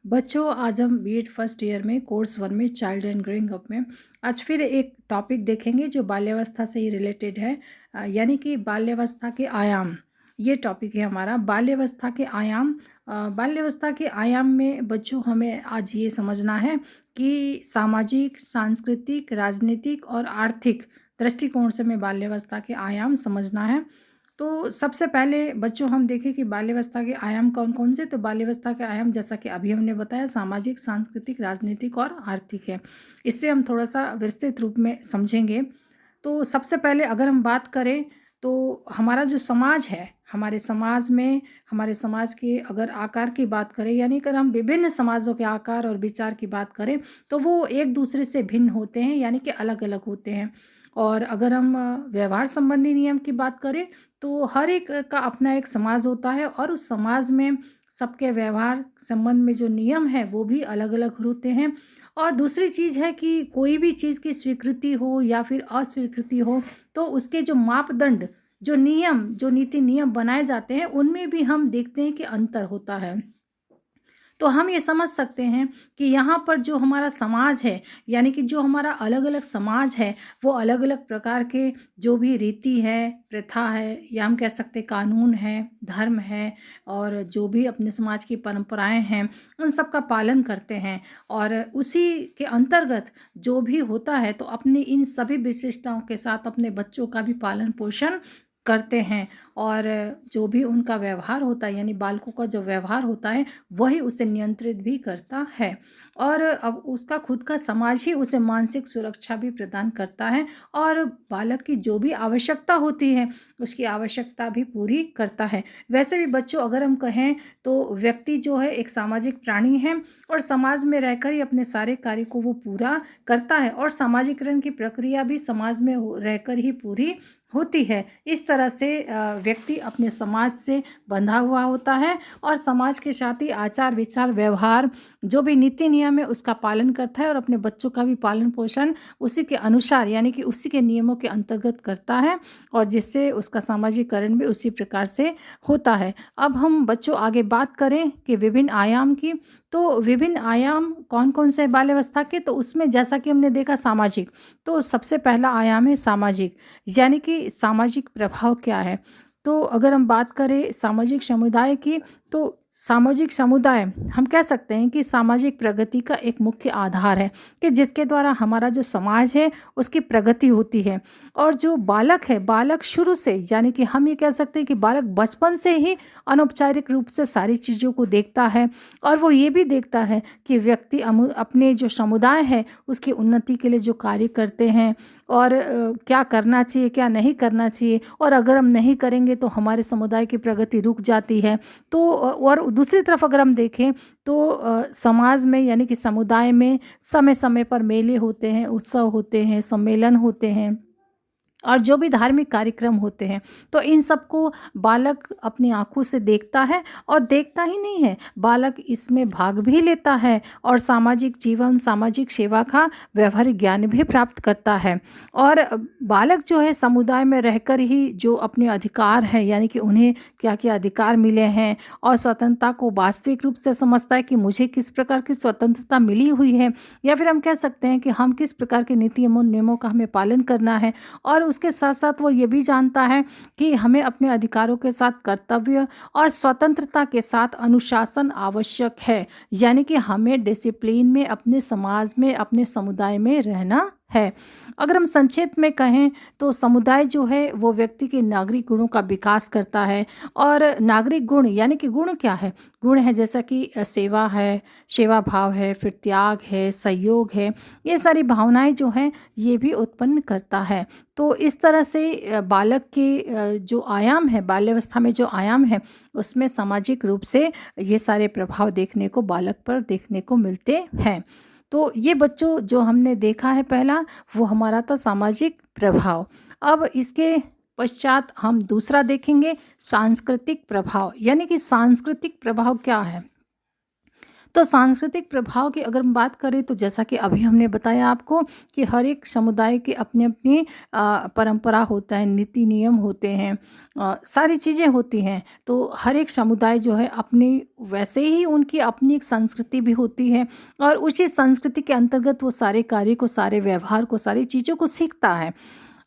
बच्चों, आज हम बीएड फर्स्ट ईयर में कोर्स वन में चाइल्ड एंड ग्रोइंग अप में आज फिर एक टॉपिक देखेंगे जो बाल्यावस्था से ही रिलेटेड है। यानी कि बाल्यावस्था के आयाम। ये टॉपिक है हमारा बाल्यावस्था के आयाम। बाल्यावस्था के आयाम में बच्चों हमें आज ये समझना है कि सामाजिक, सांस्कृतिक, राजनीतिक और आर्थिक दृष्टिकोण से हमें बाल्यावस्था के आयाम समझना है। तो सबसे पहले बच्चों हम देखें कि बाल्यावस्था के आयाम कौन-कौन से। तो बाल्यावस्था के आयाम जैसा कि अभी हमने बताया सामाजिक, सांस्कृतिक, राजनीतिक और आर्थिक है। इससे हम थोड़ा-सा विस्तृत रूप में समझेंगे। तो सबसे पहले अगर हम बात करें तो हमारा जो समाज है, हमारे समाज के अगर आकार की बात करें, यानी अगर हम विभिन्न समाजों के आकार और विचार की बात करें तो वो एक-दूसरे से भिन्न होते हैं, यानी कि अलग-अलग होते हैं। और अगर हम व्यवहार संबंधी नियम की बात करें तो हर एक का अपना एक समाज होता है और उस समाज में सबके व्यवहार संबंध में जो नियम है वो भी अलग-अलग होते हैं। और दूसरी चीज़ है कि कोई भी चीज़ की स्वीकृति हो या फिर अस्वीकृति हो तो उसके जो मापदंड, जो नियम, जो नीति नियम बनाए जाते हैं उनमें भी हम देखते हैं कि अंतर होता है। तो हम ये समझ सकते हैं कि यहाँ पर जो हमारा समाज है, यानी कि जो हमारा अलग-अलग समाज है, वो अलग-अलग प्रकार के जो भी रीति है, प्रथा है या हम कह सकते हैं कानून है, धर्म है और जो भी अपने समाज की परंपराएँ हैं, उन सब का पालन करते हैं। और उसी के अंतर्गत जो भी होता है तो अपनी इन सभी विशेषताओं के साथ अपने बच्चों का भी पालन-पोषण करते हैं। और जो भी उनका व्यवहार होता है, यानी बालकों का जो व्यवहार होता है वही उसे नियंत्रित भी करता है। और अब उसका खुद का समाज ही उसे मानसिक सुरक्षा भी प्रदान करता है और बालक की जो भी आवश्यकता होती है उसकी आवश्यकता भी पूरी करता है। वैसे भी बच्चों अगर हम कहें तो व्यक्ति जो है एक सामाजिक प्राणी है और समाज में रहकर ही अपने सारे कार्य को वो पूरा करता है और सामाजिकरण की प्रक्रिया भी समाज में रहकर ही पूरी होती है। इस तरह से व्यक्ति अपने समाज से बंधा हुआ होता है और समाज के साथ ही आचार विचार व्यवहार जो भी नीति नियम है उसका पालन करता है और अपने बच्चों का भी पालन पोषण उसी के अनुसार, यानी कि उसी के नियमों के अंतर्गत करता है और जिससे उसका सामाजिकरण भी उसी प्रकार से होता है। अब हम बच्चों आगे बात करें कि विभिन्न आयाम की। तो विभिन्न आयाम कौन कौन से बाल्यावस्था के, तो उसमें जैसा कि हमने देखा सामाजिक। तो सबसे पहला आयाम है सामाजिक, यानी कि सामाजिक प्रभाव क्या है। तो अगर हम बात करें सामाजिक समुदाय की, तो सामाजिक समुदाय हम कह सकते हैं कि सामाजिक प्रगति का एक मुख्य आधार है कि जिसके द्वारा हमारा जो समाज है उसकी प्रगति होती है। और जो बालक है, बालक शुरू से, यानी कि हम ये कह सकते हैं कि बालक बचपन से ही अनौपचारिक रूप से सारी चीज़ों को देखता है और वो ये भी देखता है कि व्यक्ति अपने जो समुदाय है उसकी उन्नति के लिए जो कार्य करते हैं और क्या करना चाहिए, क्या नहीं करना चाहिए, और अगर हम नहीं करेंगे तो हमारे समुदाय की प्रगति रुक जाती है। तो और दूसरी तरफ अगर हम देखें तो समाज में, यानी कि समुदाय में समय-समय पर मेले होते हैं, उत्सव होते हैं, सम्मेलन होते हैं और जो भी धार्मिक कार्यक्रम होते हैं, तो इन सबको बालक अपनी आँखों से देखता है और देखता ही नहीं है, बालक इसमें भाग भी लेता है और सामाजिक जीवन, सामाजिक सेवा का व्यावहारिक ज्ञान भी प्राप्त करता है। और बालक जो है समुदाय में रहकर ही जो अपने अधिकार हैं, यानी कि उन्हें क्या-क्या अधिकार मिले हैं और स्वतंत्रता को वास्तविक रूप से समझता है कि मुझे किस प्रकार की स्वतंत्रता मिली हुई है, या फिर हम कह सकते हैं कि हम किस प्रकार के नीति एवं नियमों का हमें पालन करना है। और उसके साथ-साथ वो ये भी जानता है कि हमें अपने अधिकारों के साथ कर्तव्य और स्वतंत्रता के साथ अनुशासन आवश्यक है। यानी कि हमें डिसिप्लिन में अपने समाज में, अपने समुदाय में रहना है। अगर हम संक्षेप में कहें तो समुदाय जो है वो व्यक्ति के नागरिक गुणों का विकास करता है। और नागरिक गुण, यानी कि गुण क्या है? गुण है जैसा कि सेवा है, सेवा भाव है, फिर त्याग है, सहयोग है, ये सारी भावनाएँ जो हैं ये भी उत्पन्न करता है। तो इस तरह से बालक के जो आयाम है, बाल्यावस्था में जो आयाम है उसमें सामाजिक रूप से ये सारे प्रभाव देखने को बालक पर देखने को मिलते हैं। तो ये बच्चों जो हमने देखा है पहला, वो हमारा था सामाजिक प्रभाव। अब इसके पश्चात हम दूसरा देखेंगे सांस्कृतिक प्रभाव, यानी कि सांस्कृतिक प्रभाव क्या है। तो सांस्कृतिक प्रभाव की अगर हम बात करें तो जैसा कि अभी हमने बताया आपको कि हर एक समुदाय के अपने अपनी परंपरा होता है, नीति नियम होते हैं, सारी चीज़ें होती हैं। तो हर एक समुदाय जो है अपनी, वैसे ही उनकी अपनी एक संस्कृति भी होती है और उसी संस्कृति के अंतर्गत वो सारे कार्य को, सारे व्यवहार को, सारी चीज़ों को सीखता है।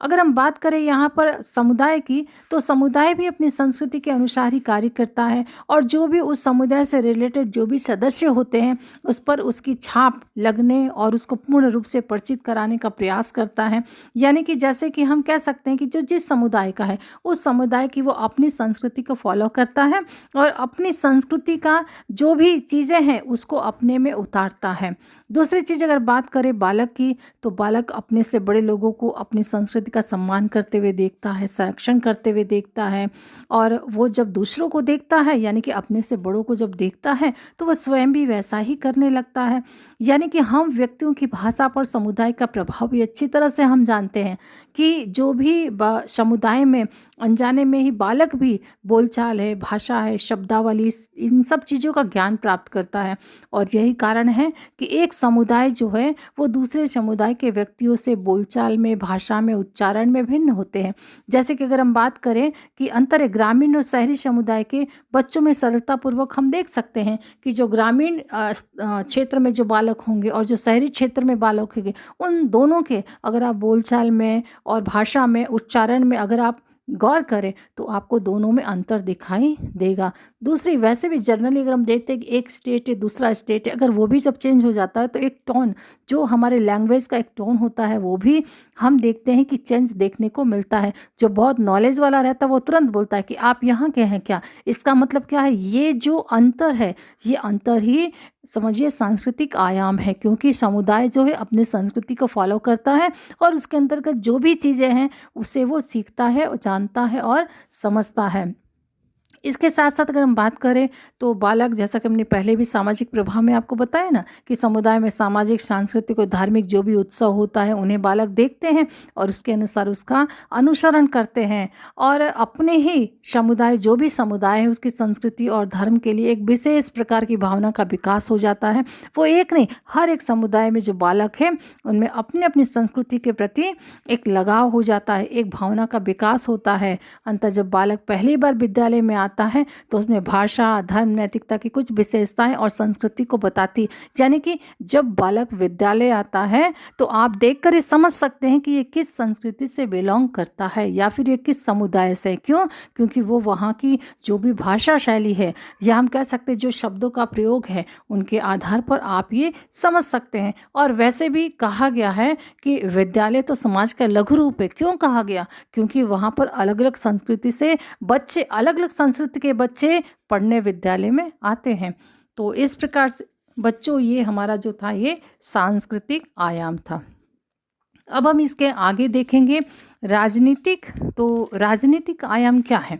अगर हम बात करें यहाँ पर समुदाय की, तो समुदाय भी अपनी संस्कृति के अनुसार ही कार्य करता है और जो भी उस समुदाय से रिलेटेड जो भी सदस्य होते हैं, उस पर उसकी छाप लगने और उसको पूर्ण रूप से परिचित कराने का प्रयास करता है। यानी कि जैसे कि हम कह सकते हैं कि जो जिस समुदाय का है, उस समुदाय की वो अपनी संस्कृति को फॉलो करता है और अपनी संस्कृति का जो भी चीज़ें हैं उसको अपने में उतारता है। दूसरी चीज़ अगर बात करें बालक की, तो बालक अपने से बड़े लोगों को अपनी संस्कृति का सम्मान करते हुए देखता है, संरक्षण करते हुए देखता है और वो जब दूसरों को देखता है, यानी कि अपने से बड़ों को जब देखता है, तो वह स्वयं भी वैसा ही करने लगता है। यानी कि हम व्यक्तियों की भाषा पर समुदाय का प्रभाव भी अच्छी तरह से हम जानते हैं कि जो भी समुदाय में अनजाने में ही बालक भी बोलचाल है, भाषा है, शब्दावली, इन सब चीज़ों का ज्ञान प्राप्त करता है। और यही कारण है कि एक समुदाय जो है वो दूसरे समुदाय के व्यक्तियों से बोलचाल में, भाषा में, उच्चारण में भिन्न होते हैं। जैसे कि अगर हम बात करें कि अंतर है ग्रामीण और शहरी समुदाय के बच्चों में, सरलतापूर्वक हम देख सकते हैं कि जो ग्रामीण क्षेत्र में जो बालक होंगे और जो शहरी क्षेत्र में बालक होंगे, उन दोनों के अगर आप बोलचाल में और भाषा में, उच्चारण में अगर आप गौर करें तो आपको दोनों में अंतर दिखाई देगा। दूसरी, वैसे भी जनरली अगर हम देखते हैं कि एक स्टेट है, दूसरा स्टेट है, अगर वो भी जब चेंज हो जाता है तो एक टोन, जो हमारे लैंग्वेज का एक टोन होता है, वो भी हम देखते हैं कि चेंज देखने को मिलता है। जो बहुत नॉलेज वाला रहता है वो तुरंत बोलता है कि आप यहाँ के हैं क्या, इसका मतलब क्या है। ये जो अंतर है, ये अंतर ही समझिए सांस्कृतिक आयाम है, क्योंकि समुदाय जो है अपनी संस्कृति को फॉलो करता है और उसके अंतर्गत जो भी चीज़ें हैं उसे वो सीखता है और जानता है और समझता है। इसके साथ-साथ अगर हम बात करें तो बालक, जैसा कि हमने पहले भी सामाजिक प्रभाव में आपको बताया ना कि समुदाय में सामाजिक, सांस्कृतिक और धार्मिक जो भी उत्सव होता है उन्हें बालक देखते हैं और उसके अनुसार उसका अनुसरण करते हैं और अपने ही समुदाय, जो भी समुदाय है, उसकी संस्कृति और धर्म के लिए एक विशेष प्रकार की भावना का विकास हो जाता है। वो एक नहीं, हर एक समुदाय में जो बालक है उनमें अपनी-अपनी संस्कृति के प्रति एक लगाव हो जाता है, एक भावना का विकास होता है। अंततः जब बालक पहली बार विद्यालय में आता है तो उसमें भाषा, धर्म, नैतिकता की कुछ विशेषताएं और संस्कृति को बताती। यानी कि जब बालक विद्यालय आता है तो आप देखकर ये समझ सकते हैं कि ये किस संस्कृति से बिलोंग करता है या फिर ये किस समुदाय से। क्यों? क्योंकि वो वहाँ की जो भी भाषा शैली है या हम कह सकते हैं जो शब्दों का प्रयोग है, उनके आधार पर आप ये समझ सकते हैं। और वैसे भी कहा गया है कि विद्यालय तो समाज का लघु रूप है। क्यों कहा गया? क्योंकि वहाँ पर अलग अलग संस्कृति से बच्चे, अलग अलग संस्कृति के बच्चे पढ़ने विद्यालय में आते हैं। तो इस प्रकार से बच्चों, ये हमारा जो था ये सांस्कृतिक आयाम था। अब हम इसके आगे देखेंगे राजनीतिक। तो राजनीतिक आयाम क्या है?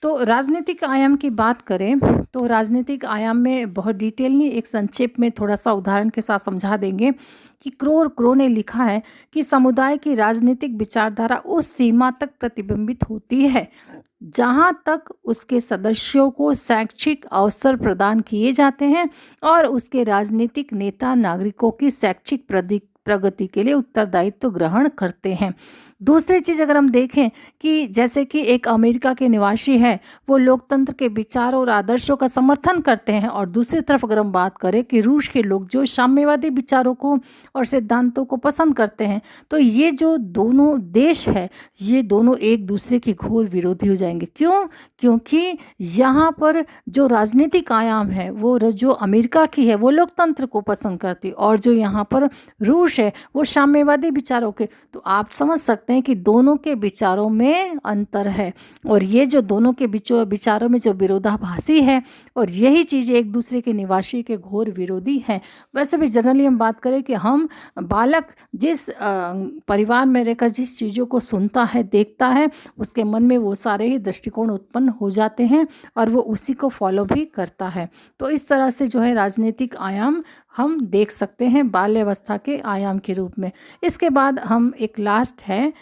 तो राजनीतिक आयाम की बात करें तो राजनीतिक आयाम में बहुत डिटेल नहीं, एक संक्षेप में थोड़ा सा उदाहरण के साथ समझा देंगे कि क्रो ने लिखा है कि समुदाय की राजनीतिक विचारधारा उस सीमा तक प्रतिबिंबित होती है जहां तक उसके सदस्यों को शैक्षिक अवसर प्रदान किए जाते हैं और उसके राजनीतिक नेता नागरिकों की शैक्षिक प्रगति के लिए उत्तरदायित्व ग्रहण करते हैं। दूसरी चीज़ अगर हम देखें कि जैसे कि एक अमेरिका के निवासी है, वो लोकतंत्र के विचारों और आदर्शों का समर्थन करते हैं और दूसरी तरफ अगर हम बात करें कि रूस के लोग जो साम्यवादी विचारों को और सिद्धांतों को पसंद करते हैं, तो ये जो दोनों देश है, ये दोनों एक दूसरे के घोर विरोधी हो जाएंगे। क्यों? क्योंकि यहाँ पर जो राजनीतिक आयाम है, वो जो अमेरिका की है वो लोकतंत्र को पसंद करती है और जो यहाँ पर रूस है वो साम्यवादी विचारों के। तो आप समझ सकते हैं कि दोनों के विचारों में अंतर है और ये जो दोनों के विचारों में जो विरोधाभासी है और यही चीज़ एक दूसरे के निवासी के घोर विरोधी है। वैसे भी जनरली हम बात करें कि हम बालक जिस परिवार में रहकर जिस चीज़ों को सुनता है, देखता है, उसके मन में वो सारे ही दृष्टिकोण उत्पन्न हो जाते हैं और वो उसी को फॉलो भी करता है। तो इस तरह से जो है राजनीतिक आयाम हम देख सकते हैं बाल्यावस्था के आयाम के रूप में। इसके बाद हम एक लास्ट है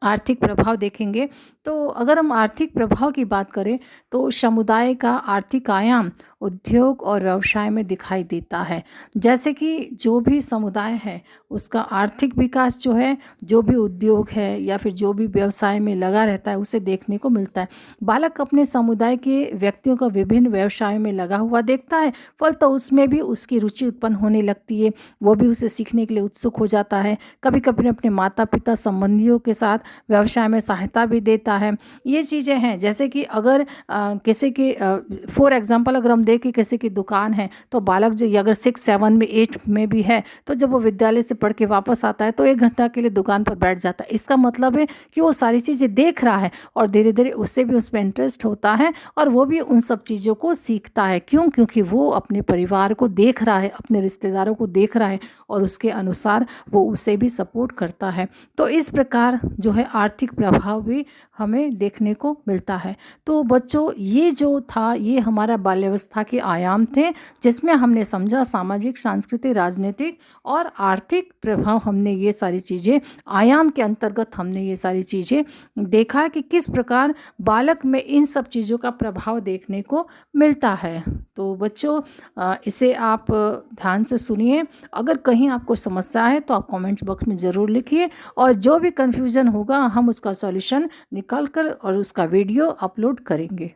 आर्थिक प्रभाव देखेंगे। तो अगर हम आर्थिक प्रभाव की बात करें तो समुदाय का आर्थिक आयाम उद्योग और व्यवसाय में दिखाई देता है। जैसे कि जो भी समुदाय है उसका आर्थिक विकास जो है, जो भी उद्योग है या फिर जो भी व्यवसाय में लगा रहता है उसे देखने को मिलता है। बालक अपने समुदाय के व्यक्तियों का विभिन्न व्यवसायों में लगा हुआ देखता है, फलतः उसमें भी उसकी रुचि उत्पन्न होने लगती है, वो भी उसे सीखने के लिए उत्सुक हो जाता है। कभी-कभी अपने माता-पिता, संबंधियों के साथ व्यवसाय में सहायता भी देता है। ये चीज़ें हैं जैसे कि अगर किसी की फॉर एग्ज़ाम्पल अगर हम देखें किसी की दुकान है, तो बालक जो अगर 6, 7 में 8 में भी है, तो जब वो विद्यालय से पढ़ के वापस आता है तो 1 घंटा के लिए दुकान पर बैठ जाता है। इसका मतलब है कि वो सारी चीज़ें देख रहा है और धीरे-धीरे उससे भी उसमें इंटरेस्ट होता है और वो भी उन सब चीज़ों को सीखता है। क्यों? क्योंकि वो अपने परिवार को देख रहा है, अपने रिश्तेदारों को देख रहा है और उसके अनुसार वो उसे भी सपोर्ट करता है। तो इस प्रकार जो है आर्थिक प्रभाव भी हमें देखने को मिलता है। तो बच्चों, ये जो था ये हमारा बाल्यावस्था के आयाम थे, जिसमें हमने समझा सामाजिक, सांस्कृतिक, राजनीतिक और आर्थिक प्रभाव। हमने ये सारी चीज़ें आयाम के अंतर्गत हमने ये सारी चीज़ें देखा कि किस प्रकार बालक में इन सब चीज़ों का प्रभाव देखने को मिलता है। तो बच्चों, इसे आप ध्यान से सुनिए। अगर कहीं आपको समस्या है तो आप कमेंट बॉक्स में ज़रूर लिखिए और जो भी कन्फ्यूज़न होगा हम उसका सॉल्यूशन निकाल कर और उसका वीडियो अपलोड करेंगे।